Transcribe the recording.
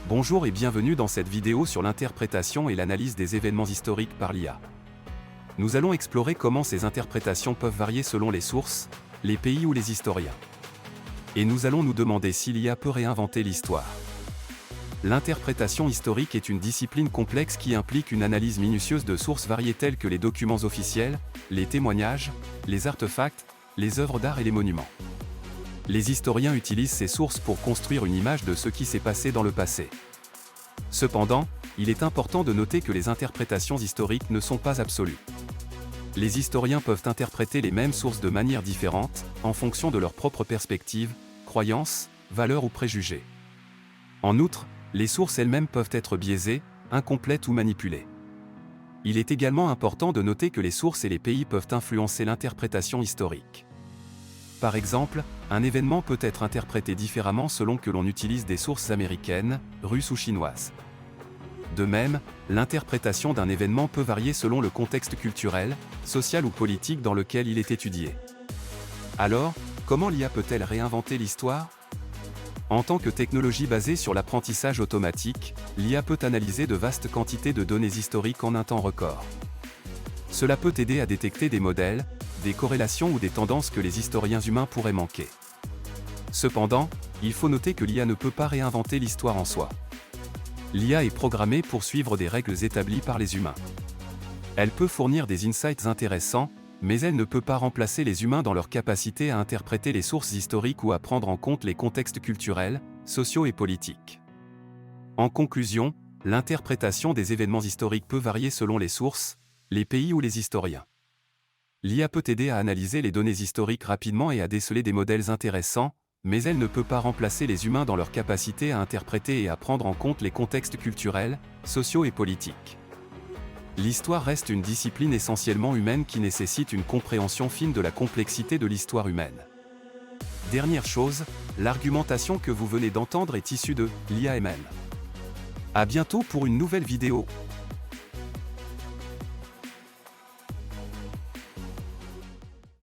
Bonjour et bienvenue dans cette vidéo sur l'interprétation et l'analyse des événements historiques par l'IA. Nous allons explorer comment ces interprétations peuvent varier selon les sources, les pays ou les historiens. Et nous allons nous demander si l'IA peut réinventer l'histoire. L'interprétation historique est une discipline complexe qui implique une analyse minutieuse de sources variées telles que les documents officiels, les témoignages, les artefacts, les œuvres d'art et les monuments. Les historiens utilisent ces sources pour construire une image de ce qui s'est passé dans le passé. Cependant, il est important de noter que les interprétations historiques ne sont pas absolues. Les historiens peuvent interpréter les mêmes sources de manière différente, en fonction de leur propre perspective, croyances, valeurs ou préjugés. En outre, les sources elles-mêmes peuvent être biaisées, incomplètes ou manipulées. Il est également important de noter que les sources et les pays peuvent influencer l'interprétation historique. Par exemple, un événement peut être interprété différemment selon que l'on utilise des sources américaines, russes ou chinoises. De même, l'interprétation d'un événement peut varier selon le contexte culturel, social ou politique dans lequel il est étudié. Alors, comment l'IA peut-elle réinventer l'histoire ? En tant que technologie basée sur l'apprentissage automatique, l'IA peut analyser de vastes quantités de données historiques en un temps record. Cela peut aider à détecter des modèles, des corrélations ou des tendances que les historiens humains pourraient manquer. Cependant, il faut noter que l'IA ne peut pas réinventer l'histoire en soi. L'IA est programmée pour suivre des règles établies par les humains. Elle peut fournir des insights intéressants, mais elle ne peut pas remplacer les humains dans leur capacité à interpréter les sources historiques ou à prendre en compte les contextes culturels, sociaux et politiques. En conclusion, l'interprétation des événements historiques peut varier selon les sources, les pays ou les historiens. L'IA peut aider à analyser les données historiques rapidement et à déceler des modèles intéressants, mais elle ne peut pas remplacer les humains dans leur capacité à interpréter et à prendre en compte les contextes culturels, sociaux et politiques. L'histoire reste une discipline essentiellement humaine qui nécessite une compréhension fine de la complexité de l'histoire humaine. Dernière chose, l'argumentation que vous venez d'entendre est issue de l'IA-ML. À bientôt pour une nouvelle vidéo.